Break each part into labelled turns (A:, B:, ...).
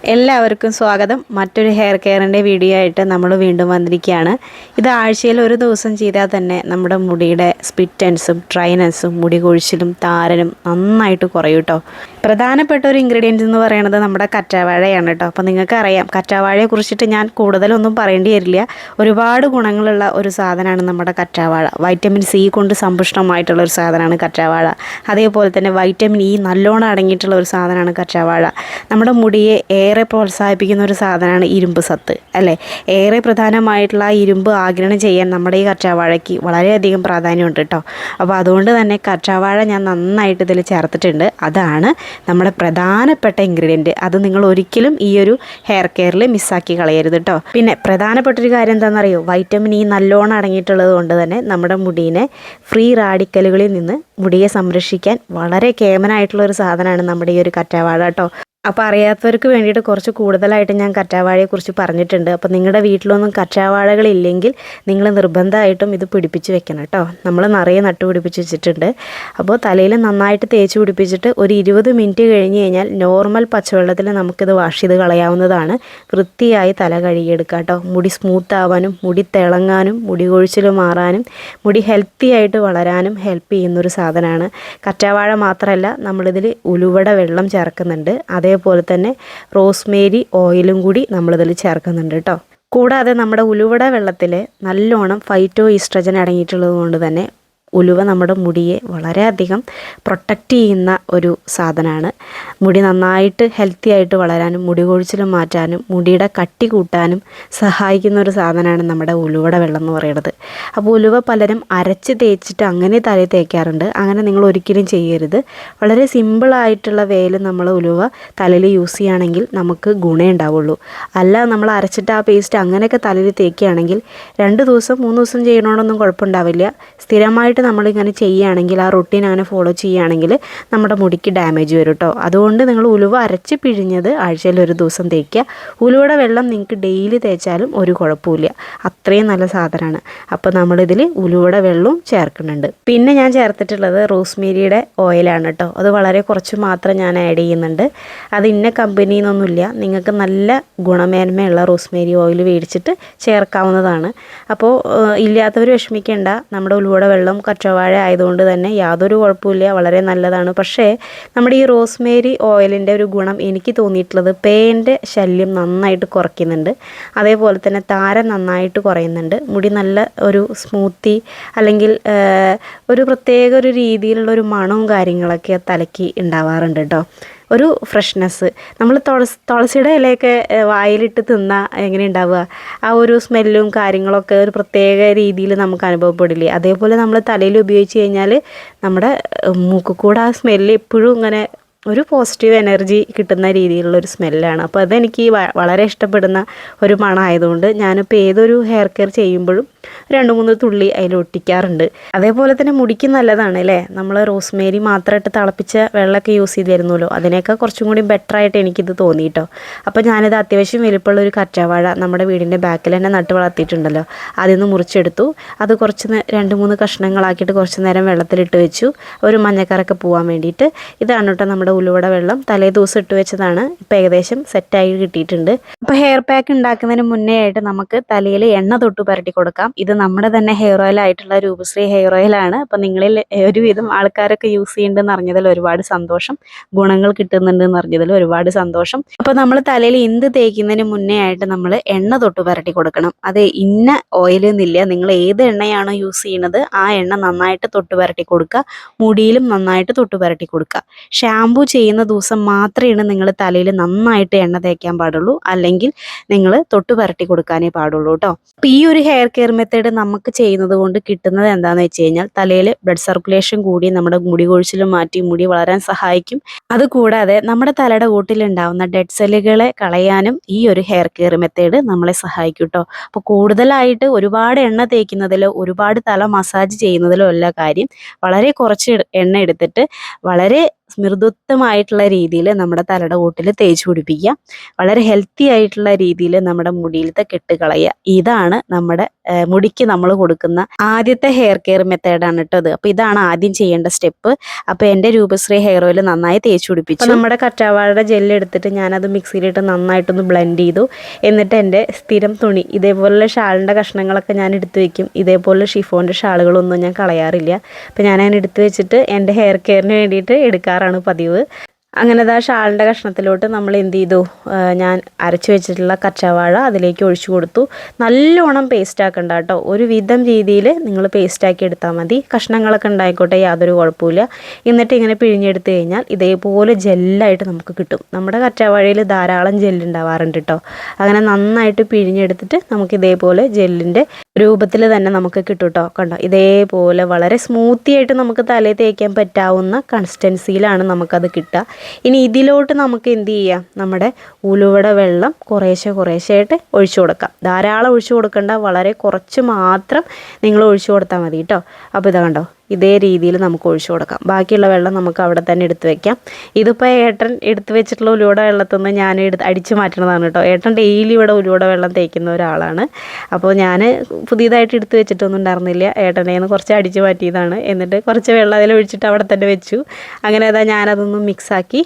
A: എല്ലാവർക്കും സ്വാഗതം. മറ്റൊരു ഹെയർ കെയറിൻ്റെ വീഡിയോ ആയിട്ട് നമ്മൾ വീണ്ടും വന്നിരിക്കുകയാണ്. ഇത് ആഴ്ചയിൽ ഒരു ദിവസം ചെയ്താൽ തന്നെ നമ്മുടെ മുടിയുടെ സ്പ്ലിറ്റൻസും ഡ്രൈനസും മുടി കൊഴിച്ചിലും താരനും നന്നായിട്ട് കുറയും കേട്ടോ. പ്രധാനപ്പെട്ട ഒരു ഇൻഗ്രീഡിയൻറ്റ് എന്ന് പറയുന്നത് നമ്മുടെ കറ്റാവാഴയാണ് കേട്ടോ. അപ്പോൾ നിങ്ങൾക്കറിയാം, കറ്റാവാഴയെ കുറിച്ചിട്ട് ഞാൻ കൂടുതലൊന്നും പറയേണ്ടി വരില്ല. ഒരുപാട് ഗുണങ്ങളുള്ള ഒരു സാധനമാണ് നമ്മുടെ കറ്റാവാഴ. വൈറ്റമിൻ സി കൊണ്ട് സമ്പുഷ്ടമായിട്ടുള്ള ഒരു സാധനമാണ് കറ്റാവാഴ. അതേപോലെ തന്നെ വൈറ്റമിൻ ഇ നല്ലോണം അടങ്ങിയിട്ടുള്ള ഒരു സാധനമാണ് കറ്റാവാഴ. നമ്മുടെ മുടിയെ ഏറെ പ്രോത്സാഹിപ്പിക്കുന്ന ഒരു സാധനമാണ് ഇരുമ്പ് സത്ത് അല്ലേ. ഏറെ പ്രധാനമായിട്ടുള്ള ആ ഇരുമ്പ് ആഗിരണം ചെയ്യാൻ നമ്മുടെ ഈ കറ്റാവാഴയ്ക്ക് വളരെയധികം പ്രാധാന്യമുണ്ട് കേട്ടോ. അപ്പോൾ അതുകൊണ്ട് തന്നെ കറ്റാവാഴ ഞാൻ നന്നായിട്ട് ഇതിൽ ചേർത്തിട്ടുണ്ട്. അതാണ് നമ്മുടെ പ്രധാനപ്പെട്ട ഇൻഗ്രീഡിയൻറ്റ്. അത് നിങ്ങൾ ഒരിക്കലും ഈ ഒരു ഹെയർ കെയറിൽ മിസ്സാക്കി കളയരുത് കേട്ടോ. പിന്നെ പ്രധാനപ്പെട്ടൊരു കാര്യം എന്താണെന്നറിയോ, വൈറ്റമിൻ ഇ നല്ലോണം അടങ്ങിയിട്ടുള്ളത് കൊണ്ട് തന്നെ നമ്മുടെ മുടിയെ ഫ്രീ റാഡിക്കലുകളിൽ നിന്ന് മുടിയെ സംരക്ഷിക്കാൻ വളരെ കേമനായിട്ടുള്ള ഒരു സാധനമാണ് നമ്മുടെ ഈ ഒരു കറ്റാവാഴ കേട്ടോ. അപ്പോൾ അറിയാത്തവർക്ക് വേണ്ടിയിട്ട് കുറച്ച് കൂടുതലായിട്ട് ഞാൻ കറ്റാവാഴയെക്കുറിച്ച് പറഞ്ഞിട്ടുണ്ട്. അപ്പോൾ നിങ്ങളുടെ വീട്ടിലൊന്നും കറ്റാവാഴകളില്ലെങ്കിൽ നിങ്ങൾ നിർബന്ധമായിട്ടും ഇത് പിടിപ്പിച്ച് വെക്കണം കേട്ടോ. നമ്മൾ നിറയെ നട്ടുപിടിപ്പിച്ച് വെച്ചിട്ടുണ്ട്. അപ്പോൾ തലയിൽ നന്നായിട്ട് തേച്ച് പിടിപ്പിച്ചിട്ട് ഒരു 20 മിനിറ്റ് കഴിഞ്ഞ് കഴിഞ്ഞാൽ നോർമൽ പച്ചവെള്ളത്തിൽ നമുക്കിത് വാഷ് ചെയ്ത് കളയാവുന്നതാണ്. വൃത്തിയായി തല കഴുകിയെടുക്കുക കേട്ടോ. മുടി സ്മൂത്ത് ആവാനും മുടി തിളങ്ങാനും മുടി കൊഴിച്ചിൽ മാറാനും മുടി ഹെൽത്തി ആയിട്ട് വളരാനും ഹെൽപ്പ് ചെയ്യുന്നൊരു സാധനമാണ് കറ്റാവാഴ. മാത്രമല്ല, നമ്മളിതിൽ ഉലുവട വെള്ളം ചേർക്കുന്നുണ്ട്. അതേപോലെ തന്നെ റോസ്മേരി ഓയിലും കൂടി നമ്മളിതിൽ ചേർക്കുന്നുണ്ട് കേട്ടോ. കൂടാതെ നമ്മുടെ ഉലുവട വെള്ളത്തിൽ നല്ലോണം ഫൈറ്റോ ഈസ്ട്രജൻ അടങ്ങിയിട്ടുള്ളത് കൊണ്ട് തന്നെ ഉലുവ നമ്മുടെ മുടിയെ വളരെയധികം പ്രൊട്ടക്റ്റ് ചെയ്യുന്ന ഒരു സാധനമാണ്. മുടി നന്നായിട്ട് ഹെൽത്തി ആയിട്ട് വളരാനും മുടി കൊഴിച്ചിൽ മാറ്റാനും മുടിയുടെ കട്ടി കൂട്ടാനും സഹായിക്കുന്ന ഒരു സാധനമാണ് നമ്മുടെ ഉലുവയുടെ വെള്ളം എന്ന് പറയുന്നത്. അപ്പോൾ ഉലുവ പലരും അരച്ച് തേച്ചിട്ട് അങ്ങനെ തലയിൽ തേക്കാറുണ്ട്. അങ്ങനെ നിങ്ങൾ ഒരിക്കലും ചെയ്യരുത്. വളരെ സിമ്പിളായിട്ടുള്ള വേയിൽ നമ്മൾ ഉലുവ തലയിൽ യൂസ് ചെയ്യുകയാണെങ്കിൽ നമുക്ക് ഗുണമേ ഉണ്ടാവുള്ളൂ. അല്ല നമ്മൾ അരച്ചിട്ട് ആ പേസ്റ്റ് അങ്ങനെയൊക്കെ തലയിൽ തേക്കുകയാണെങ്കിൽ 2 ദിവസം 3 ദിവസം ചെയ്യണോടൊന്നും കുഴപ്പമുണ്ടാവില്ല. സ്ഥിരമായിട്ട് നമ്മളിങ്ങനെ ചെയ്യുകയാണെങ്കിൽ, ആ റൊട്ടീൻ അങ്ങനെ ഫോളോ ചെയ്യുകയാണെങ്കിൽ നമ്മുടെ മുടിക്ക് ഡാമേജ് വരും കേട്ടോ. അതുകൊണ്ട് നിങ്ങൾ ഉലുവ അരച്ച് പിഴിഞ്ഞത് ആഴ്ചയിൽ ഒരു ദിവസം തേക്കുക. ഉലുവയുടെ വെള്ളം നിങ്ങൾക്ക് ഡെയിലി തേച്ചാലും ഒരു കുഴപ്പമില്ല. അത്രയും നല്ല സാധനമാണ്. അപ്പോൾ നമ്മളിതിൽ ഉലുവയുടെ വെള്ളവും ചേർക്കുന്നുണ്ട്. പിന്നെ ഞാൻ ചേർത്തിട്ടുള്ളത് റോസ്മേരിയുടെ ഓയിലാണ് കേട്ടോ. അത് വളരെ കുറച്ച് മാത്രം ഞാൻ ആഡ് ചെയ്യുന്നുണ്ട്. അത് ഇന്ന കമ്പനിന്നൊന്നുമില്ല. നിങ്ങൾക്ക് നല്ല ഗുണമേന്മയുള്ള റോസ്മേരി ഓയിൽ മേടിച്ചിട്ട് ചേർക്കാവുന്നതാണ്. അപ്പോൾ ഇല്ലാത്തവർ വിഷമിക്കേണ്ട. നമ്മുടെ ഉലുവയുടെ വെള്ളം കറ്റാവാഴ ആയതുകൊണ്ട് തന്നെ യാതൊരു കുഴപ്പമില്ല, വളരെ നല്ലതാണ്. പക്ഷേ നമ്മുടെ ഈ റോസ്മേരി ഓയിലിൻ്റെ ഒരു ഗുണം എനിക്ക് തോന്നിയിട്ടുള്ളത് പേൻ്റെ ശല്യം നന്നായിട്ട് കുറയ്ക്കുന്നുണ്ട്. അതേപോലെ തന്നെ താരൻ നന്നായിട്ട് കുറയുന്നുണ്ട്. മുടി നല്ല ഒരു സ്മൂത്തി അല്ലെങ്കിൽ ഒരു പ്രത്യേക ഒരു രീതിയിലുള്ള ഒരു മണവും കാര്യങ്ങളൊക്കെ തലയ്ക്ക് ഉണ്ടാവാറുണ്ട് കേട്ടോ. ഒരു ഫ്രഷ്നെസ്. നമ്മൾ തുളസിയുടെ ഇലയൊക്കെ വായിലിട്ട് തിന്നാൽ എങ്ങനെ ഉണ്ടാവുക, ആ ഒരു സ്മെല്ലും കാര്യങ്ങളൊക്കെ ഒരു പ്രത്യേക രീതിയിൽ നമുക്ക് അനുഭവപ്പെടില്ലേ. അതേപോലെ നമ്മൾ തലയിൽ ഉപയോഗിച്ച് കഴിഞ്ഞാൽ നമ്മുടെ മൂക്കിൽ കൂടെ ആ സ്മെല്ല് എപ്പോഴും ഇങ്ങനെ ഒരു പോസിറ്റീവ് എനർജി കിട്ടുന്ന രീതിയിലുള്ളൊരു സ്മെല്ലാണ്. അപ്പോൾ അതെനിക്ക് വളരെ ഇഷ്ടപ്പെടുന്ന ഒരു മണമായതുകൊണ്ട് ഞാനിപ്പോൾ ഏതൊരു ഹെയർ കെയർ ചെയ്യുമ്പോഴും 2-3 തുള്ളി അതിൽ ഒട്ടിക്കാറുണ്ട്. അതേപോലെ തന്നെ മുടിക്ക് നല്ലതാണ് അല്ലേ. നമ്മൾ റോസ്മേരി മാത്രമായിട്ട് തിളപ്പിച്ച വെള്ളമൊക്കെ യൂസ് ചെയ്തിരുന്നല്ലോ, അതിനേക്കാൾ കുറച്ചും കൂടി ബെറ്ററായിട്ട് എനിക്കിത് തോന്നി കേട്ടോ. അപ്പോൾ ഞാനിത് അത്യാവശ്യം വലിപ്പമുള്ള ഒരു കറ്റാവാഴ നമ്മുടെ വീടിൻ്റെ ബാക്കിൽ തന്നെ നട്ട് വളർത്തിയിട്ടുണ്ടല്ലോ, അതിൽ നിന്ന് മുറിച്ചെടുത്തു. അത് കുറച്ച് 2-3 കഷ്ണങ്ങളാക്കിയിട്ട് കുറച്ച് നേരം വെള്ളത്തിലിട്ട് വെച്ചു, ഒരു മഞ്ഞക്കറൊക്കെ പോകാൻ വേണ്ടിയിട്ട്. ഇതാണ് കേട്ടോ നമ്മുടെ ഉലുവയുടെ വെള്ളം. തലേ ദിവസം ഇട്ട് വെച്ചതാണ്. ഇപ്പോൾ ഏകദേശം സെറ്റായി കിട്ടിയിട്ടുണ്ട്. അപ്പോൾ ഹെയർ പാക്ക് ഉണ്ടാക്കുന്നതിന് മുന്നേ ആയിട്ട് നമുക്ക് തലയിൽ എണ്ണ തൊട്ട് പുരട്ടി കൊടുക്കാം. ഇത് നമ്മുടെ തന്നെ ഹെയർ ഓയിൽ ആയിട്ടുള്ള രൂപശ്രീ ഹെയർ ഓയിലാണ്. അപ്പോൾ നിങ്ങളിൽ ഒരുവിധം ആൾക്കാരൊക്കെ യൂസ് ചെയ്യുന്നുണ്ടെന്ന് അറിഞ്ഞതിൽ ഒരുപാട് സന്തോഷം. ഗുണങ്ങൾ കിട്ടുന്നുണ്ടെന്ന് അറിഞ്ഞതിൽ ഒരുപാട് സന്തോഷം. അപ്പോൾ നമ്മൾ തലയിൽ എന്ത് തേക്കുന്നതിന് മുന്നേ ആയിട്ട് നമ്മൾ എണ്ണ തൊട്ട് പുരട്ടി കൊടുക്കണം. അത് ഇന്ന ഓയിൽ എന്നില്ല, നിങ്ങൾ ഏത് എണ്ണയാണോ യൂസ് ചെയ്യുന്നത് ആ എണ്ണ നന്നായിട്ട് തൊട്ട് പുരട്ടി കൊടുക്കുക. മുടിയിലും നന്നായിട്ട് തൊട്ട് പുരട്ടി കൊടുക്കുക. ഷാമ്പു ചെയ്യുന്ന ദിവസം മാത്രമേ നിങ്ങൾ തലയിൽ നന്നായിട്ട് എണ്ണ തേക്കാൻ പാടുള്ളൂ. അല്ലെങ്കിൽ നിങ്ങൾ തൊട്ട് പുരട്ടി കൊടുക്കാനേ പാടുള്ളൂ കേട്ടോ. അപ്പോൾ ഈ ഒരു ഹെയർ കെയർ മെത്തേഡ് നമുക്ക് ചെയ്യുന്നത് കൊണ്ട് കിട്ടുന്നത് എന്താണെന്ന് വെച്ച് കഴിഞ്ഞാൽ തലയിൽ ബ്ലഡ് സർക്കുലേഷൻ കൂടി നമ്മുടെ മുടി കൊഴിച്ചിലും മാറ്റി മുടി വളരാൻ സഹായിക്കും. അതുകൂടാതെ നമ്മുടെ തലയുടെ കൂട്ടിലുണ്ടാവുന്ന ഡെഡ് സെല്ലുകളെ കളയാനും ഈ ഒരു ഹെയർ കെയർ മെത്തേഡ് നമ്മളെ സഹായിക്കും കേട്ടോ. അപ്പോൾ കൂടുതലായിട്ട് ഒരുപാട് എണ്ണ തേക്കുന്നതിലോ ഒരുപാട് തല മസാജ് ചെയ്യുന്നതിലോ അല്ല കാര്യം. വളരെ കുറച്ച് എണ്ണ എടുത്തിട്ട് വളരെ മൃദുത്വമായിട്ടുള്ള രീതിയിൽ നമ്മുടെ തലയുടെ കൂട്ടിൽ തേച്ച് പിടിപ്പിക്കുക. വളരെ ഹെൽത്തി ആയിട്ടുള്ള രീതിയിൽ നമ്മുടെ മുടിയിലത്തെ കെട്ട് കളയുക. ഇതാണ് നമ്മുടെ മുടിക്ക് നമ്മൾ കൊടുക്കുന്ന ആദ്യത്തെ ഹെയർ കെയർ മെത്തേഡാണ് കേട്ടോ ഇത്. അപ്പോൾ ഇതാണ് ആദ്യം ചെയ്യേണ്ട സ്റ്റെപ്പ്. അപ്പോൾ എൻ്റെ രൂപശ്രീ ഹെയർ ഓയിൽ നന്നായി തേച്ച് പിടിപ്പിച്ചു. നമ്മുടെ കറ്റാവാഴയുടെ ജെല്ല് എടുത്തിട്ട് ഞാനത് മിക്സിയിലിട്ട് നന്നായിട്ടൊന്ന് ബ്ലെൻഡ് ചെയ്തു. എന്നിട്ട് എൻ്റെ സ്ഥിരം തുണി ഇതേപോലുള്ള ഷാളിൻ്റെ കഷ്ണങ്ങളൊക്കെ ഞാൻ എടുത്ത് വെക്കും. ഇതേപോലെ ഷിഫോൻ്റെ ഷാളുകളൊന്നും ഞാൻ കളയാറില്ല. അപ്പോൾ ഞാനതിന് എടുത്ത് വെച്ചിട്ട് എൻ്റെ ഹെയർ കെയറിന് വേണ്ടിയിട്ട് എടുക്കാറാണ് പതിവ്. അങ്ങനെ ആ ഷാളിൻ്റെ കഷ്ണത്തിലോട്ട് നമ്മൾ എന്ത് ചെയ്തു, ഞാൻ അരച്ച് വെച്ചിട്ടുള്ള കച്ചാവാഴ അതിലേക്ക് ഒഴിച്ചു കൊടുത്തു. നല്ലോണം പേസ്റ്റ് ആക്കണ്ട കേട്ടോ, ഒരു വിധം രീതിയിൽ നിങ്ങൾ പേസ്റ്റാക്കി എടുത്താൽ മതി. കഷ്ണങ്ങളൊക്കെ ഉണ്ടായിക്കോട്ടെ, യാതൊരു കുഴപ്പമില്ല. എന്നിട്ട് ഇങ്ങനെ പിഴിഞ്ഞെടുത്ത് കഴിഞ്ഞാൽ ഇതേപോലെ ജെല്ലായിട്ട് നമുക്ക് കിട്ടും. നമ്മുടെ കച്ചാവാഴയിൽ ധാരാളം ജെല്ലുണ്ടാവാറുണ്ട് കേട്ടോ. അങ്ങനെ നന്നായിട്ട് പിഴിഞ്ഞെടുത്തിട്ട് നമുക്ക് ഇതേപോലെ ജെല്ലിൻ്റെ രൂപത്തിൽ തന്നെ നമുക്ക് കിട്ടും കേട്ടോ. കണ്ടോ, ഇതേപോലെ വളരെ സ്മൂത്തി ആയിട്ട് നമുക്ക് തലയിൽ തേക്കാൻ പറ്റാവുന്ന കൺസിസ്റ്റൻസിയിലാണ് നമുക്കത് കിട്ടുക. ഇനി ഇതിലോട്ട് നമുക്ക് എന്ത് ചെയ്യാം, നമ്മുടെ ഉലുവയുടെ വെള്ളം കുറേശ്ശെ ഒഴിച്ചു കൊടുക്കാം. ധാരാളം ഒഴിച്ചു കൊടുക്കേണ്ട, വളരെ കുറച്ച് മാത്രം നിങ്ങൾ ഒഴിച്ചു കൊടുത്താൽ മതി കേട്ടോ. അപ്പോൾ ഇതാ കണ്ടോ, ഇതേ രീതിയിൽ നമുക്ക് ഒഴിച്ചു കൊടുക്കാം. ബാക്കിയുള്ള വെള്ളം നമുക്ക് അവിടെ തന്നെ എടുത്ത് വെക്കാം. ഇതിപ്പോൾ ഏട്ടൻ എടുത്ത് വെച്ചിട്ടുള്ള ഉലുവയുടെ വെള്ളത്തിൽ നിന്ന് ഞാൻ അടിച്ചു മാറ്റണതാണ് കേട്ടോ. ഏട്ടൻ ഡെയിലി ഇവിടെ ഉലുവയുടെ വെള്ളം തേക്കുന്ന ഒരാളാണ്. അപ്പോൾ ഞാൻ പുതിയതായിട്ട് എടുത്ത് വെച്ചിട്ടൊന്നും ഉണ്ടായിരുന്നില്ല. ഏട്ടനെ നിന്ന് കുറച്ച് അടിച്ചു മാറ്റിയതാണ്. എന്നിട്ട് കുറച്ച് വെള്ളം അതിൽ ഒഴിച്ചിട്ട് അവിടെ തന്നെ വെച്ചു. അങ്ങനെ അതാ ഞാനതൊന്ന് മിക്സാക്കി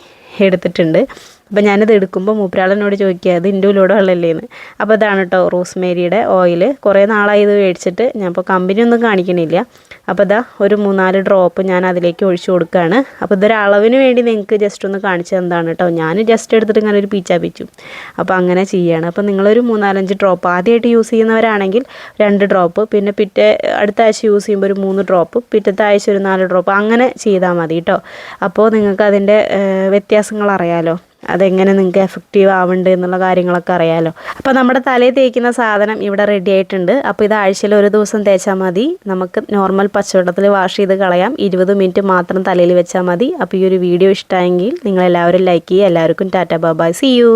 A: എടുത്തിട്ടുണ്ട്. അപ്പോൾ ഞാനിത് എടുക്കുമ്പോൾ മൂപ്പരാളനോട് ചോദിക്കുക, ഇത് എൻ്റെ ഉലുവയുടെ വെള്ളമല്ലേന്ന്. അപ്പോൾ ഇതാണ് കേട്ടോ റോസ്മേരിയുടെ ഓയിൽ. കുറേ നാളായി ഇത് മേടിച്ചിട്ട്, ഞാൻ ഇപ്പോൾ കമ്പനിയൊന്നും കാണിക്കണില്ല. അപ്പോൾ ഇതാ ഒരു 3-4 ഡ്രോപ്പ് ഞാൻ അതിലേക്ക് ഒഴിച്ചു കൊടുക്കുകയാണ്. അപ്പോൾ ഇതൊരളവിന് വേണ്ടി നിങ്ങൾക്ക് ജസ്റ്റ് ഒന്ന് കാണിച്ചത് എന്താണ് കേട്ടോ. ഞാൻ ജസ്റ്റ് എടുത്തിട്ട് ഇങ്ങനെ ഒരു പിച്ചു. അപ്പോൾ അങ്ങനെ ചെയ്യുകയാണ്. അപ്പോൾ നിങ്ങളൊരു 3-4-5 ഡ്രോപ്പ് ആദ്യമായിട്ട് യൂസ് ചെയ്യുന്നവരാണെങ്കിൽ 2 ഡ്രോപ്പ്, പിന്നെ അടുത്ത ആഴ്ച യൂസ് ചെയ്യുമ്പോൾ ഒരു 3 ഡ്രോപ്പ്, പിറ്റത്തെ ആഴ്ച ഒരു 4 ഡ്രോപ്പ്, അങ്ങനെ ചെയ്താൽ മതി കേട്ടോ. അപ്പോൾ നിങ്ങൾക്ക് അതിൻ്റെ വ്യത്യാസങ്ങൾ അറിയാലോ, അതെങ്ങനെ നിങ്ങൾക്ക് എഫക്റ്റീവ് ആവുന്നുണ്ട് എന്നുള്ള കാര്യങ്ങളൊക്കെ അറിയാമല്ലോ. അപ്പോൾ നമ്മുടെ തലയിൽ തേക്കുന്ന സാധനം ഇവിടെ റെഡി ആയിട്ടുണ്ട്. അപ്പോൾ ഇത് ആഴ്ചയിൽ ഒരു ദിവസം തേച്ചാൽ മതി. നമുക്ക് നോർമൽ പച്ചവെള്ളത്തിൽ വാഷ് ചെയ്ത് കളയാം. 20 മിനിറ്റ് മാത്രം തലയിൽ വെച്ചാൽ മതി. അപ്പോൾ ഈ ഒരു വീഡിയോ ഇഷ്ടമായെങ്കിൽ നിങ്ങളെല്ലാവരും ലൈക്ക് ചെയ്യുക. എല്ലാവർക്കും tata bye bye, see U.